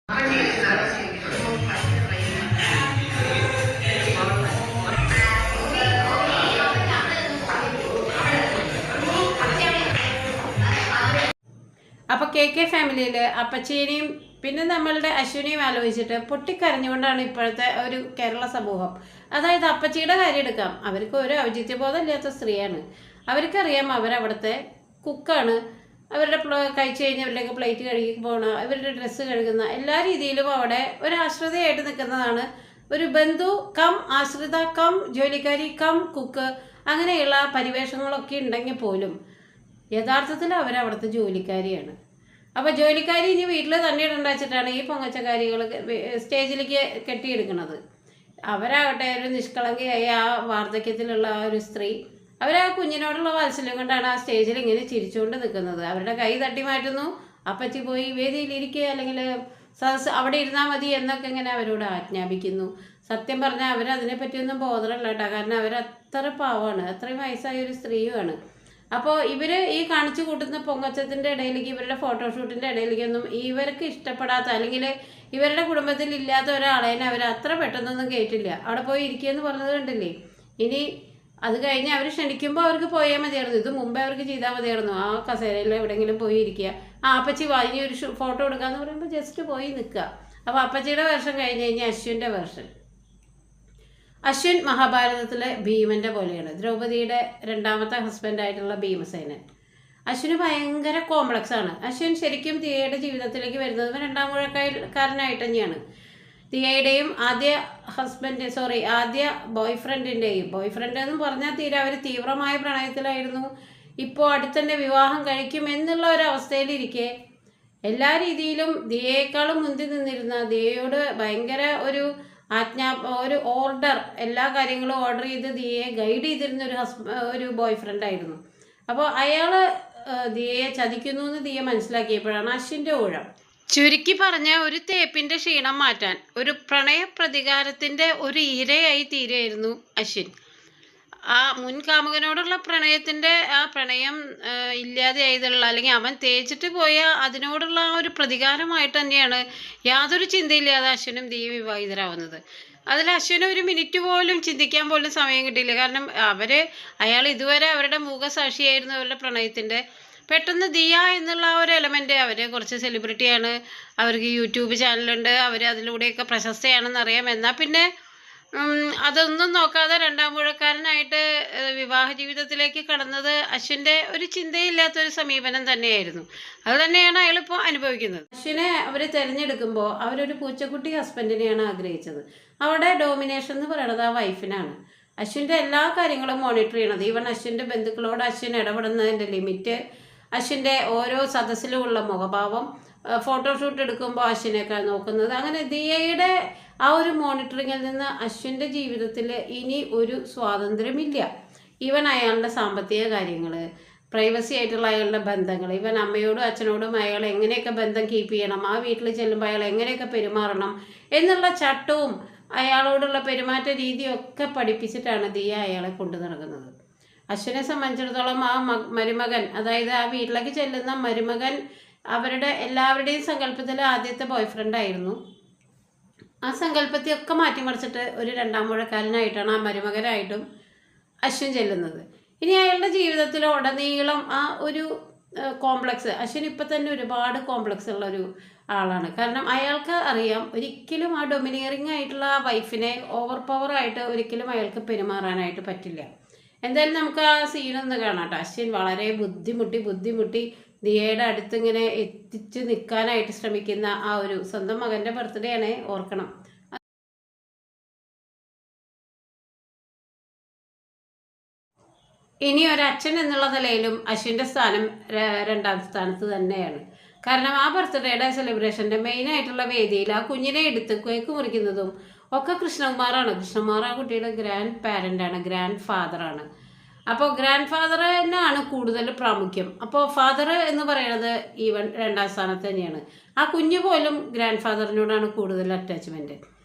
അപ്പോൾ KK ഫാമിലിയിൽ അപ്പച്ചേനെയും പിന്നെ നമ്മളുടെ അശ്വിനെയും ആലോചിച്ചിട്ട് പൊട്ടിക്കരഞ്ഞുകൊണ്ടാണ് ഇപ്പോഴത്തെ ഒരു കേരള സമൂഹം. അതായത് അപ്പച്ചിയുടെ കാര്യം എടുക്കാം. അവർക്ക് ഒരു ഔചിത്യബോധം ഇല്ലാത്ത സ്ത്രീയാണ്. അവർക്കറിയാം അവരവിടുത്തെ കുക്കാണ്. അവരുടെ കഴിച്ചു കഴിഞ്ഞവരിലേക്ക് പ്ലേറ്റ് കഴുകി പോകണം, ഇവരുടെ ഡ്രസ്സ് കഴുകുന്ന എല്ലാ രീതിയിലും അവിടെ ഒരു ആശ്രിതയായിട്ട് നിൽക്കുന്നതാണ്. ഒരു ബന്ധു കം ആശ്രിത കം ജോലിക്കാരി കം കുക്ക് അങ്ങനെയുള്ള പരിവേഷങ്ങളൊക്കെ ഉണ്ടെങ്കിൽ പോലും യഥാർത്ഥത്തിൽ അവരവിടുത്തെ ജോലിക്കാരിയാണ്. അപ്പോൾ ജോലിക്കാരി ഇനി വീട്ടിൽ തന്നെ ഇടണ്ടാച്ചിട്ടാണ് ഈ പൊങ്ങച്ചക്കാരികൾ സ്റ്റേജിലേക്ക് കെട്ടിയെടുക്കുന്നത്. അവരാകട്ടെ ഒരു നിഷ്കളങ്കയായ ആ വാർദ്ധക്യത്തിലുള്ള ആ ഒരു സ്ത്രീ, അവരാ കുഞ്ഞിനോടുള്ള വാത്സല്യം കൊണ്ടാണ് ആ സ്റ്റേജിൽ ഇങ്ങനെ ചിരിച്ചുകൊണ്ട് നിൽക്കുന്നത്. അവരുടെ കൈ തട്ടി മാറ്റുന്നു, അപ്പച്ചി പോയി വേദിയിലിരിക്കുക അല്ലെങ്കിൽ സദസ് അവിടെ ഇരുന്നാൽ മതി എന്നൊക്കെ ഇങ്ങനെ അവരോട് ആജ്ഞാപിക്കുന്നു. സത്യം പറഞ്ഞാൽ അവരതിനെപ്പറ്റിയൊന്നും ബോധമല്ല കേട്ടോ. കാരണം അവരത്ര പാവമാണ്, അത്രയും വയസ്സായ ഒരു സ്ത്രീയുമാണ്. അപ്പോൾ ഇവർ ഈ കാണിച്ചു കൂട്ടുന്ന പൊങ്ങച്ചത്തിൻ്റെ ഇടയിലേക്ക്, ഇവരുടെ ഫോട്ടോഷൂട്ടിൻ്റെ ഇടയിലേക്കൊന്നും ഇവർക്ക് ഇഷ്ടപ്പെടാത്ത അല്ലെങ്കിൽ ഇവരുടെ കുടുംബത്തിൽ ഇല്ലാത്ത ഒരാളേനെ അവർ അത്ര പെട്ടെന്നൊന്നും കേട്ടില്ല. അവിടെ പോയി ഇരിക്കുകയെന്ന് പറഞ്ഞത് കണ്ടില്ലേ. ഇനി അത് കഴിഞ്ഞ് അവർ ക്ഷണിക്കുമ്പോൾ അവർക്ക് പോയാൽ മതിയായിരുന്നു. ഇത് മുമ്പേ അവർക്ക് ചെയ്താൽ മതിയായിരുന്നു. ആ കസേരയിൽ എവിടെയെങ്കിലും പോയി ഇരിക്കുക, അപ്പച്ചി ഇനി ഒരു ഫോട്ടോ എടുക്കാമെന്ന് പറയുമ്പോൾ ജസ്റ്റ് പോയി നിൽക്കുക. അപ്പോൾ അപ്പച്ചിയുടെ വേർഷൻ കഴിഞ്ഞ് കഴിഞ്ഞാൽ അശ്വിൻ്റെ വേർഷൻ. അശ്വിൻ മഹാഭാരതത്തിലെ ഭീമൻ്റെ പോലെയാണ്. ദ്രൗപദിയുടെ രണ്ടാമത്തെ ഹസ്ബൻഡായിട്ടുള്ള ഭീമസേനൻ. അശ്വിന് ഭയങ്കര കോംപ്ലക്സ് ആണ്. അശ്വിൻ ശരിക്കും ദിയയുടെ ജീവിതത്തിലേക്ക് വരുന്നത് രണ്ടാം മുഴക്കാരനായിട്ട് തന്നെയാണ്. ദിയയുടെയും ആദ്യ ബോയ്ഫ്രണ്ട് എന്ന് പറഞ്ഞാൽ തീരെ അവർ തീവ്രമായ പ്രണയത്തിലായിരുന്നു. ഇപ്പോൾ അടുത്തന്നെ വിവാഹം കഴിക്കും എന്നുള്ള ഒരു അവസ്ഥയിലിരിക്കെ എല്ലാ രീതിയിലും ദിയയേക്കാളും മുന്തി നിന്നിരുന്ന, ദിയയോട് ഭയങ്കര ഒരു ഓർഡർ, എല്ലാ കാര്യങ്ങളും ഓർഡർ ചെയ്ത് ദിയയെ ഗൈഡ് ചെയ്തിരുന്ന ഒരു ബോയ്ഫ്രണ്ടായിരുന്നു. അപ്പോൾ അയാൾ ദിയയെ ചതിക്കുന്നു എന്ന് ദിയ മനസ്സിലാക്കിയപ്പോഴാണ് അശ്വിൻ്റെ ഊഴം. ചുരുക്കി പറഞ്ഞ ഒരു തേപ്പിൻ്റെ ക്ഷീണം മാറ്റാൻ ഒരു പ്രണയ പ്രതികാരത്തിൻ്റെ ഒരു ഇരയായി തീരെയായിരുന്നു അശ്വിൻ. ആ മുൻകാമുകനോടുള്ള പ്രണയത്തിൻ്റെ ആ പ്രണയം ഇല്ലാതെയായതുള്ള അല്ലെങ്കിൽ അവൻ തേച്ചിട്ട് പോയ അതിനോടുള്ള ആ ഒരു പ്രതികാരമായിട്ട് തന്നെയാണ് യാതൊരു ചിന്തയില്ലാതെ അശ്വിനും ദിയ വിവാഹിതരാവുന്നത്. അതിൽ അശ്വിന് ഒരു മിനിറ്റ് പോലും ചിന്തിക്കാൻ പോലും സമയം കിട്ടിയില്ല. കാരണം അയാൾ ഇതുവരെ അവരുടെ മൂകസാക്ഷിയായിരുന്നു അവരുടെ പ്രണയത്തിൻ്റെ. പെട്ടെന്ന് ദിയ എന്നുള്ള ആ ഒരു എലമെൻ്റ്, അവർ കുറച്ച് സെലിബ്രിറ്റിയാണ്, അവർക്ക് യൂട്യൂബ് ചാനലുണ്ട്, അവർ അതിലൂടെയൊക്കെ പ്രശസ്തയാണെന്ന് അറിയാം. എന്നാൽ പിന്നെ അതൊന്നും നോക്കാതെ രണ്ടാം മുഴക്കാരനായിട്ട് വിവാഹ ജീവിതത്തിലേക്ക് കടന്നത് അശ്വിൻ്റെ ഒരു ചിന്തയില്ലാത്തൊരു സമീപനം തന്നെയായിരുന്നു. അത് തന്നെയാണ് അയാളിപ്പോൾ അനുഭവിക്കുന്നത്. അശ്വിനെ അവർ തിരഞ്ഞെടുക്കുമ്പോൾ അവരൊരു പൂച്ചക്കുട്ടി ഹസ്ബൻഡിനെയാണ് ആഗ്രഹിച്ചത്. അവിടെ ഡോമിനേഷൻ എന്ന് പറയുന്നത് ആ വൈഫിനാണ്. അശ്വിൻ്റെ എല്ലാ കാര്യങ്ങളും മോണിറ്റർ ചെയ്യണത്. ഈവൻ അശ്വിൻ്റെ ബന്ധുക്കളോട് അശ്വിൻ ഇടപെടുന്നതിൻ്റെ ലിമിറ്റ്, അശ്വിൻ്റെ ഓരോ സദസ്സിലുമുള്ള മുഖഭാവം, ഫോട്ടോഷൂട്ട് എടുക്കുമ്പോൾ അശ്വിനേക്കാൾ നോക്കുന്നത്, അങ്ങനെ ദിയയുടെ ആ ഒരു മോണിറ്ററിങ്ങിൽ നിന്ന് അശ്വിൻ്റെ ജീവിതത്തിൽ ഇനി ഒരു സ്വാതന്ത്ര്യമില്ല. ഈവൻ അയാളുടെ സാമ്പത്തിക കാര്യങ്ങൾ, പ്രൈവസി ആയിട്ടുള്ള അയാളുടെ ബന്ധങ്ങൾ, ഈവൻ അമ്മയോടും അച്ഛനോടും അയാൾ എങ്ങനെയൊക്കെ ബന്ധം കീപ്പ് ചെയ്യണം, ആ വീട്ടിൽ ചെല്ലുമ്പോൾ അയാൾ എങ്ങനെയൊക്കെ പെരുമാറണം എന്നുള്ള ചട്ടവും അയാളോടുള്ള പെരുമാറ്റ രീതിയൊക്കെ പഠിപ്പിച്ചിട്ടാണ് ദിയ അയാളെ കൊണ്ടു നടക്കുന്നത്. അശ്വിനെ സംബന്ധിച്ചിടത്തോളം ആ മരുമകൻ, അതായത് ആ വീട്ടിലേക്ക് ചെല്ലുന്ന മരുമകൻ അവരുടെ എല്ലാവരുടെയും സങ്കല്പത്തിൽ ആദ്യത്തെ ബോയ്ഫ്രണ്ടായിരുന്നു. ആ സങ്കല്പത്തെയൊക്കെ മാറ്റിമറിച്ചിട്ട് ഒരു രണ്ടാം മുഴക്കാരനായിട്ടാണ് ആ മരുമകനായിട്ടും അശ്വിൻ ചെല്ലുന്നത്. ഇനി അയാളുടെ ജീവിതത്തിൽ ഉടനീളം ആ ഒരു കോംപ്ലക്സ്, അശ്വിൻ ഇപ്പം തന്നെ ഒരുപാട് കോംപ്ലക്സ് ഉള്ള ഒരു ആളാണ്. കാരണം അയാൾക്ക് അറിയാം ഒരിക്കലും ആ ഡൊമിനിയറിങ് ആയിട്ടുള്ള ആ വൈഫിനെ ഓവർ പവറായിട്ട് ഒരിക്കലും അയാൾക്ക് പെരുമാറാനായിട്ട് പറ്റില്ല. എന്തായാലും നമുക്ക് ആ സീനൊന്ന് കാണാം കേട്ടോ. അശ്വിൻ വളരെ ബുദ്ധിമുട്ടി ദിയയുടെ അടുത്തിങ്ങനെ എത്തിച്ച് നിൽക്കാനായിട്ട് ശ്രമിക്കുന്ന ആ ഒരു സ്വന്തം മകൻ്റെ ബർത്ത്ഡേ ആണ്, ഓർക്കണം. ഇനി ഒരച്ഛൻ എന്നുള്ള നിലയിലും അശ്വിൻ്റെ സ്ഥാനം രണ്ടാം സ്ഥാനത്ത് തന്നെയാണ്. കാരണം ആ ബർത്ത്ഡേയുടെ സെലിബ്രേഷൻ്റെ മെയിനായിട്ടുള്ള വേദിയിൽ ആ കുഞ്ഞിനെ എടുത്ത് കേക്ക് മുറിക്കുന്നതും ഒക്കെ കൃഷ്ണകുമാറാണ്. കൃഷ്ണകുമാർ ആ കുട്ടിയുടെ ഗ്രാൻഡ് പാരൻ്റാണ്, ഗ്രാൻഡ് ഫാദറാണ്. അപ്പോൾ ഗ്രാൻഡ് ഫാദറിനാണ് കൂടുതൽ പ്രാമുഖ്യം. അപ്പോൾ ഫാദർ എന്ന് പറയുന്നത് ഈവൻ രണ്ടാം സ്ഥാനത്ത് തന്നെയാണ്. ആ കുഞ്ഞ് പോലും ഗ്രാൻഡ് ഫാദറിനോടാണ് കൂടുതൽ അറ്റാച്ച്മെൻറ്റ്.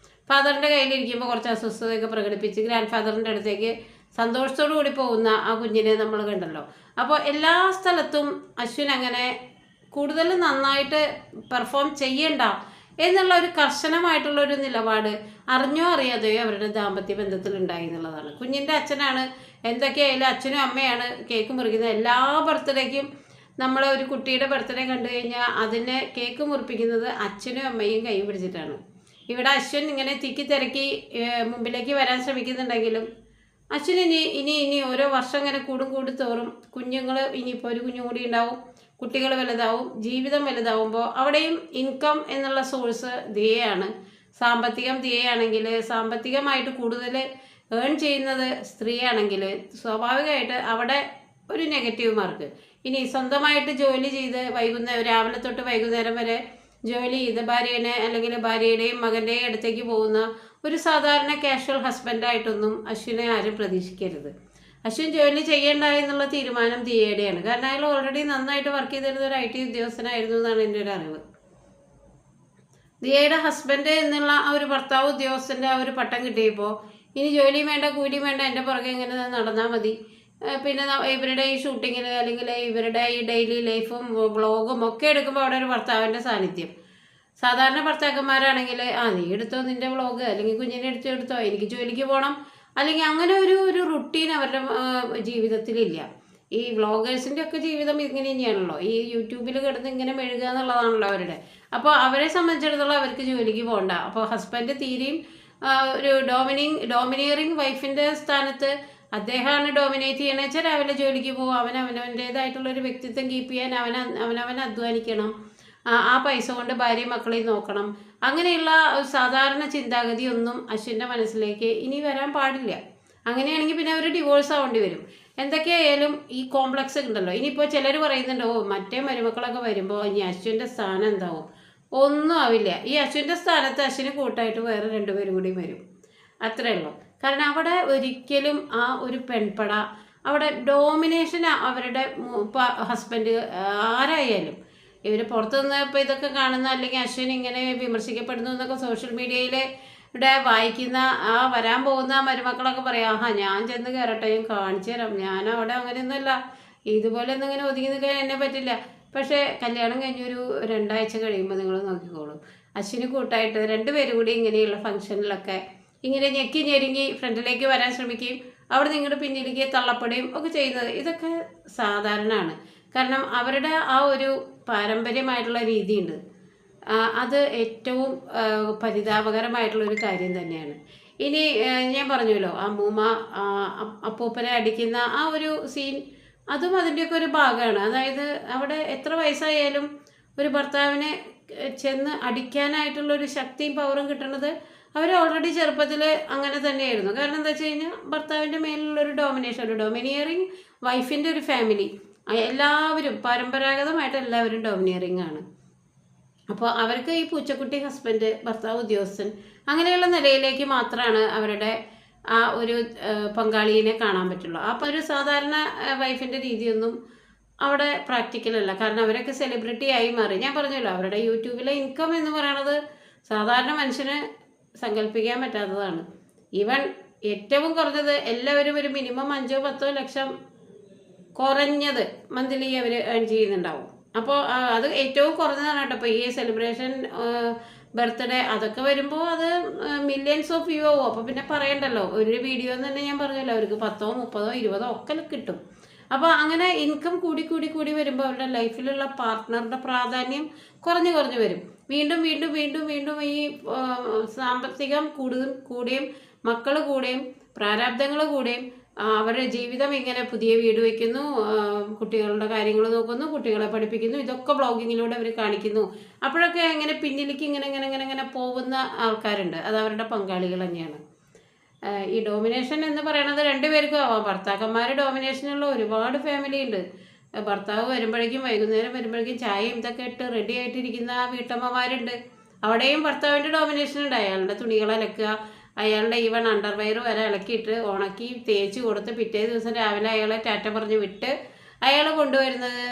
ഫാദറിൻ്റെ കയ്യിലിരിക്കുമ്പോൾ കുറച്ച് അസ്വസ്ഥതയൊക്കെ പ്രകടിപ്പിച്ച് ഗ്രാൻഡ് ഫാദറിൻ്റെ അടുത്തേക്ക് സന്തോഷത്തോടു കൂടി പോകുന്ന ആ കുഞ്ഞിനെ നമ്മൾ കണ്ടല്ലോ. അപ്പോൾ എല്ലാ സ്ഥലത്തും അശ്വിൻ അങ്ങനെ കൂടുതൽ നന്നായിട്ട് പെർഫോം ചെയ്യണ്ട എന്നുള്ള ഒരു കർശനമായിട്ടുള്ള ഒരു നിലപാട് അറിഞ്ഞോ അറിയാതെയോ അവരുടെ ദാമ്പത്യ ബന്ധത്തിൽ ഉണ്ടായി എന്നുള്ളതാണ്. കുഞ്ഞിൻ്റെ അച്ഛനാണ് എന്തൊക്കെയായാലും അച്ഛനും അമ്മയാണ് കേക്ക് മുറിക്കുന്നത്. എല്ലാ ബർത്ത്ഡേക്കും നമ്മൾ ഒരു കുട്ടിയുടെ ബർത്ത്ഡേ കണ്ടു കഴിഞ്ഞാൽ അതിനെ കേക്ക് മുറിപ്പിക്കുന്നത് അച്ഛനും അമ്മയും കൈ പിടിച്ചിട്ടാണ്. ഇവിടെ അശ്വിൻ ഇങ്ങനെ തിക്കി തിരക്കി മുമ്പിലേക്ക് വരാൻ ശ്രമിക്കുന്നുണ്ടെങ്കിലും അശ്വിൻ ഇനി ഓരോ വർഷം ഇങ്ങനെ കൂടും തോറും കുഞ്ഞുങ്ങൾ ഇനിയിപ്പോൾ ഒരു കുഞ്ഞും കൂടി ഉണ്ടാവും, കുട്ടികൾ വലുതാവും, ജീവിതം വലുതാവുമ്പോൾ അവിടെയും ഇൻകം എന്നുള്ള സോഴ്സ് ദിയയാണ്. സാമ്പത്തികം ദിയയാണെങ്കിൽ, സാമ്പത്തികമായിട്ട് കൂടുതൽ ഏൺ ചെയ്യുന്നത് സ്ത്രീയാണെങ്കിൽ സ്വാഭാവികമായിട്ട് അവിടെ ഒരു നെഗറ്റീവ് മാർക്ക്. ഇനി സ്വന്തമായിട്ട് ജോലി ചെയ്ത് രാവിലെ തൊട്ട് വൈകുന്നേരം വരെ ജോലി ചെയ്ത് ഭാര്യേനെ അല്ലെങ്കിൽ ഭാര്യയുടെയും മകൻ്റെയും അടുത്തേക്ക് പോകുന്ന ഒരു സാധാരണ കാഷ്വൽ ഹസ്ബൻഡായിട്ടൊന്നും അശ്വിനെ ആരും പ്രതീക്ഷിക്കരുത്. അശ്വിൻ ജോലി ചെയ്യേണ്ട എന്നുള്ള തീരുമാനം ദിയയുടെയാണ്. കാരണം അയാൾ ഓൾറെഡി നന്നായിട്ട് വർക്ക് ചെയ്തിരുന്ന ഒരു IT ഉദ്യോഗസ്ഥനായിരുന്നു എന്നാണ് എൻ്റെ ഒരു അറിവ്. ദിയയുടെ ഹസ്ബൻഡ് എന്നുള്ള ആ ഒരു ഭർത്താവ് ഉദ്യോഗസ്ഥൻ്റെ ആ ഒരു പട്ടം കിട്ടിയപ്പോൾ ഇനി ജോലിയും വേണ്ട കൂലിയും വേണ്ട, എൻ്റെ പുറകെ ഇങ്ങനെ നടന്നാൽ മതി, പിന്നെ ഇവരുടെ ഈ ഷൂട്ടിങ്ങിൽ അല്ലെങ്കിൽ ഇവരുടെ ഈ ഡെയിലി ലൈഫും വ്ളോഗും ഒക്കെ എടുക്കുമ്പോൾ അവിടെ ഒരു ഭർത്താവിൻ്റെ സാന്നിധ്യം. സാധാരണ ഭർത്താക്കന്മാരാണെങ്കിൽ നീ എടുത്തോ നിൻ്റെ വ്ളോഗ്, അല്ലെങ്കിൽ കുഞ്ഞിനെ എടുത്തോ, എനിക്ക് ജോലിക്ക് പോകണം, അല്ലെങ്കിൽ അങ്ങനെ ഒരു റുട്ടീൻ അവരുടെ ജീവിതത്തിലില്ല. ഈ വ്ളോഗേഴ്സിൻ്റെ ഒക്കെ ജീവിതം ഇങ്ങനെ തന്നെയാണല്ലോ, ഈ യൂട്യൂബിൽ കിടന്ന് ഇങ്ങനെ മെഴുകുക എന്നുള്ളതാണല്ലോ അവരുടെ. അപ്പോൾ അവരെ സംബന്ധിച്ചിടത്തോളം അവർക്ക് ജോലിക്ക് പോകണ്ട. അപ്പോൾ ഹസ്ബൻഡ് തീരെയും ഒരു ഡോമിനിയറിങ് വൈഫിൻ്റെ സ്ഥാനത്ത് അദ്ദേഹമാണ് ഡോമിനേറ്റ് ചെയ്യണമെന്ന് വെച്ചാൽ രാവിലെ ജോലിക്ക് പോകും, അവനവൻ്റേതായിട്ടുള്ളൊരു വ്യക്തിത്വം കീപ്പ് ചെയ്യാൻ അവനവൻ അധ്വാനിക്കണം, ആ പൈസ കൊണ്ട് ഭാര്യയും മക്കളെയും നോക്കണം. അങ്ങനെയുള്ള സാധാരണ ചിന്താഗതിയൊന്നും അശ്വിൻ്റെ മനസ്സിലേക്ക് ഇനി വരാൻ പാടില്ല. അങ്ങനെയാണെങ്കിൽ പിന്നെ അവർ ഡിവോഴ്സ് ആവേണ്ടി വരും. എന്തൊക്കെയായാലും ഈ കോംപ്ലക്സ് ഉണ്ടല്ലോ. ഇനിയിപ്പോൾ ചിലർ പറയുന്നുണ്ട് മറ്റേ മരുമക്കളൊക്കെ വരുമ്പോൾ ഇനി അശ്വിൻ്റെ സ്ഥാനം എന്താവും? ഒന്നും ആവില്ല. ഈ അശ്വിൻ്റെ സ്ഥാനത്ത് അശ്വിന് കൂട്ടായിട്ട് വേറെ 2 പേരും കൂടി വരും, അത്രയേ ഉള്ളൂ. കാരണം അവിടെ ഒരിക്കലും ആ ഒരു പെൺപട അവിടെ ഡോമിനേഷൻ അവരുടെ ഹസ്ബൻഡ് ആരായാലും ഇവർ പുറത്തുനിന്ന് ഇപ്പോൾ ഇതൊക്കെ കാണുന്ന അല്ലെങ്കിൽ അശ്വിൻ ഇങ്ങനെ വിമർശിക്കപ്പെടുന്നു എന്നൊക്കെ സോഷ്യൽ മീഡിയയിൽ വായിക്കുന്ന വരാൻ പോകുന്ന മരുമക്കളൊക്കെ പറയാം, ഞാൻ ചെന്ന് കയറട്ടെ, ഞാൻ കാണിച്ചു തരാം, ഞാൻ അവിടെ അങ്ങനെയൊന്നുമല്ല, ഇതുപോലെ ഒന്നും ഇങ്ങനെ ഒതുങ്ങി നിൽക്കാൻ എന്നെ പറ്റില്ല. പക്ഷേ കല്യാണം കഴിഞ്ഞൊരു 2 ആഴ്ച കഴിയുമ്പോൾ നിങ്ങൾ നോക്കിക്കോളും, അശ്വിന് കൂട്ടായിട്ട് 2 പേരും കൂടി ഇങ്ങനെയുള്ള ഫംഗ്ഷനിലൊക്കെ ഇങ്ങനെ ഞെക്കി ഞെരുങ്ങി ഫ്രണ്ടിലേക്ക് വരാൻ ശ്രമിക്കുകയും അവിടെ നിങ്ങളുടെ പിന്നിലേക്ക് തള്ളപ്പെടുകയും ഒക്കെ ചെയ്യുന്നത് ഇതൊക്കെ സാധാരണമാണ്. കാരണം അവരുടെ ആ ഒരു പാരമ്പര്യമായിട്ടുള്ള രീതിയുണ്ട്, അത് ഏറ്റവും പരിതാപകരമായിട്ടുള്ളൊരു കാര്യം തന്നെയാണ്. ഇനി ഞാൻ പറഞ്ഞല്ലോ അമ്മൂമ്മ അപ്പൂപ്പനെ അടിക്കുന്ന ആ ഒരു സീൻ, അതും അതിൻ്റെയൊക്കെ ഒരു ഭാഗമാണ്. അതായത് അവിടെ എത്ര വയസ്സായാലും ഒരു ഭർത്താവിനെ ചെന്ന് അടിക്കാനായിട്ടുള്ളൊരു ശക്തിയും പവറും കിട്ടുന്നത് അവർ ഓൾറെഡി ചെറുപ്പത്തിൽ അങ്ങനെ തന്നെയായിരുന്നു. കാരണം എന്താ വെച്ച് കഴിഞ്ഞാൽ ഭർത്താവിൻ്റെ മേലുള്ളൊരു ഡോമിനേഷൻ, ഒരു ഡോമിനിയറിങ് വൈഫിൻ്റെ ഒരു ഫാമിലി, എല്ലാവരും പരമ്പരാഗതമായിട്ട് എല്ലാവരും ഡോമിനിയറിങ് ആണ്. അപ്പോൾ അവർക്ക് ഈ പൂച്ചക്കുട്ടി ഹസ്ബൻഡ്, ഭർത്താവ് ഉദ്യോഗസ്ഥൻ അങ്ങനെയുള്ള നിലയിലേക്ക് മാത്രമാണ് അവരുടെ ആ ഒരു പങ്കാളിയെ കാണാൻ പറ്റുള്ളൂ. അപ്പോൾ ഒരു സാധാരണ വൈഫിൻ്റെ രീതിയൊന്നും അവിടെ പ്രാക്ടിക്കലല്ല. കാരണം അവരൊക്കെ സെലിബ്രിറ്റി ആയി മാറി. ഞാൻ പറഞ്ഞല്ലോ അവരുടെ യൂട്യൂബിലെ ഇൻകം എന്ന് പറയുന്നത് സാധാരണ മനുഷ്യന് സങ്കല്പിക്കാൻ പറ്റാത്തതാണ്. ഈവൻ ഏറ്റവും കുറഞ്ഞത് എല്ലാവരും ഒരു മിനിമം 5-10 ലക്ഷം കുറഞ്ഞത് മന്ത്ലി അവർ ഏൺ ചെയ്യുന്നുണ്ടാവും. അപ്പോൾ അത് ഏറ്റവും കുറഞ്ഞതാണ് കേട്ടോ. ഇപ്പോൾ ഈ സെലിബ്രേഷൻ ബർത്ത്ഡേ അതൊക്കെ വരുമ്പോൾ അത് മില്യൺസ് ഓഫ് വ്യൂ ആവും. അപ്പോൾ പിന്നെ പറയണ്ടല്ലോ, ഒരു വീഡിയോ എന്ന് തന്നെ ഞാൻ പറഞ്ഞല്ലോ അവർക്ക് 10, 30, 20 ഒക്കെ കിട്ടും. അപ്പോൾ അങ്ങനെ ഇൻകം കൂടി വരുമ്പോൾ അവരുടെ ലൈഫിലുള്ള പാർട്ട്ണറുടെ പ്രാധാന്യം കുറഞ്ഞു വരും. വീണ്ടും ഈ സാമ്പത്തികം കൂടിയും മക്കൾ കൂടെയും പ്രാരാബ്ദങ്ങൾ കൂടെയും അവരുടെ ജീവിതം ഇങ്ങനെ പുതിയ വീട് വയ്ക്കുന്നു, കുട്ടികളുടെ കാര്യങ്ങൾ നോക്കുന്നു, കുട്ടികളെ പഠിപ്പിക്കുന്നു, ഇതൊക്കെ ബ്ലോഗിങ്ങിലൂടെ അവർ കാണിക്കുന്നു. അപ്പോഴൊക്കെ ഇങ്ങനെ പിന്നിലേക്ക് ഇങ്ങനെ പോകുന്ന ആൾക്കാരുണ്ട്. അത് അവരുടെ പങ്കാളികൾ തന്നെയാണ്. ഈ ഡോമിനേഷൻ എന്ന് പറയുന്നത് 2 പേർക്കും ആവാം. ഭർത്താക്കന്മാർ ഡോമിനേഷനുള്ള ഒരുപാട് ഫാമിലി ഉണ്ട്. ഭർത്താവ് വൈകുന്നേരം വരുമ്പോഴേക്കും ചായയും ഇതൊക്കെ ഇട്ട് റെഡി ആയിട്ടിരിക്കുന്ന വീട്ടമ്മമാരുണ്ട്. അവിടെയും ഭർത്താവിൻ്റെ ഡോമിനേഷൻ ഉണ്ട്. അയാളുടെ തുണികൾ അലക്കുക, അയാളുടെ ഈവൺ അണ്ടർവെയർ വരെ ഇളക്കിയിട്ട് ഉണക്കി തേച്ച് കൊടുത്ത് പിറ്റേ ദിവസം രാവിലെ അയാളെ ടാറ്റ പറഞ്ഞ് വിട്ട് അയാൾ കൊണ്ടുവരുന്നത്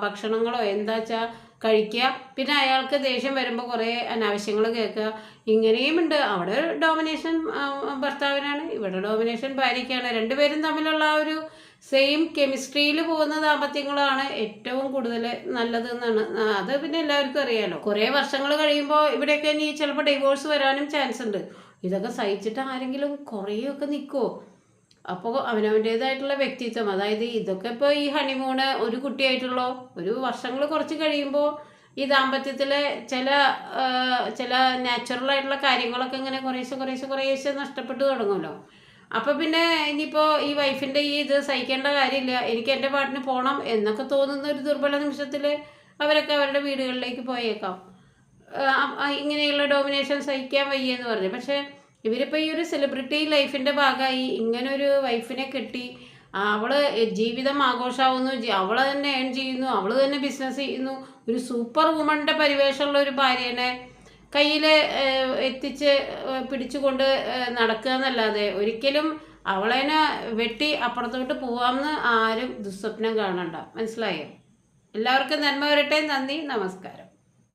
ഭക്ഷണങ്ങളോ എന്താ വെച്ചാൽ കഴിക്കുക. പിന്നെ അയാൾക്ക് ദേഷ്യം വരുമ്പോൾ കുറേ അനാവശ്യങ്ങൾ കേൾക്കുക. ഇങ്ങനെയുമുണ്ട്. അവിടെ ഡോമിനേഷൻ ഭർത്താവിനാണ്, ഇവിടെ ഡോമിനേഷൻ ഭാര്യയ്ക്കാണ്. 2 പേരും തമ്മിലുള്ള ആ ഒരു സെയിം കെമിസ്ട്രിയിൽ പോകുന്ന ദാമ്പത്യങ്ങളാണ് ഏറ്റവും കൂടുതൽ നല്ലതെന്നാണ്. അത് പിന്നെ എല്ലാവർക്കും അറിയാലോ. കുറേ വർഷങ്ങൾ കഴിയുമ്പോൾ ഇവിടെയൊക്കെ ഇനി ചിലപ്പോൾ ഡിവോഴ്സ് വരാനും ചാൻസ് ഉണ്ട്. ഇതൊക്കെ സഹിച്ചിട്ട് ആരെങ്കിലും കുറേയൊക്കെ നിൽക്കുമോ? അപ്പോൾ അവനവൻ്റേതായിട്ടുള്ള വ്യക്തിത്വം, അതായത് ഇതൊക്കെ ഇപ്പോൾ ഈ ഹണിമൂണ് ഒരു കുട്ടിയായിട്ടുള്ളോ ഒരു വർഷങ്ങൾ കുറച്ച് കഴിയുമ്പോൾ ഈ ദാമ്പത്യത്തിലെ ചില നാച്ചുറലായിട്ടുള്ള കാര്യങ്ങളൊക്കെ ഇങ്ങനെ കുറേശ്ശെ നഷ്ടപ്പെട്ടു തുടങ്ങുമല്ലോ. അപ്പോൾ പിന്നെ ഇനിയിപ്പോൾ ഈ വൈഫിൻ്റെ ഈ ഇത് സഹിക്കേണ്ട കാര്യമില്ല, എനിക്ക് എൻ്റെ പാട്ടിന് പോകണം എന്നൊക്കെ തോന്നുന്ന ഒരു ദുർബല നിമിഷത്തിൽ അവരൊക്കെ അവരുടെ വീടുകളിലേക്ക് പോയേക്കാം. ഇങ്ങനെയുള്ള ഡോമിനേഷൻ സഹിക്കാൻ വയ്യെന്ന് പറഞ്ഞു. പക്ഷേ ഇവരിപ്പോൾ ഈ ഒരു സെലിബ്രിറ്റി ലൈഫിൻ്റെ ഭാഗമായി ഇങ്ങനൊരു വൈഫിനെ കെട്ടി അവൾ ജീവിതം ആഘോഷമാവുന്നു, അവൾ തന്നെ ഏൺ ചെയ്യുന്നു, അവൾ തന്നെ ബിസിനസ് ചെയ്യുന്നു, ഒരു സൂപ്പർ വുമണിൻ്റെ പരിവേഷമുള്ള ഒരു ഭാര്യനെ കയ്യിൽ എത്തിച്ച് പിടിച്ചുകൊണ്ട് നടക്കുക എന്നല്ലാതെ ഒരിക്കലും അവളേനെ വെട്ടി അപ്പുറത്തോട്ട് പോവാമെന്ന് ആരും ദുസ്വപ്നം കാണണ്ട. മനസ്സിലായോ? എല്ലാവർക്കും നന്മ വരട്ടെ. നന്ദി, നമസ്കാരം.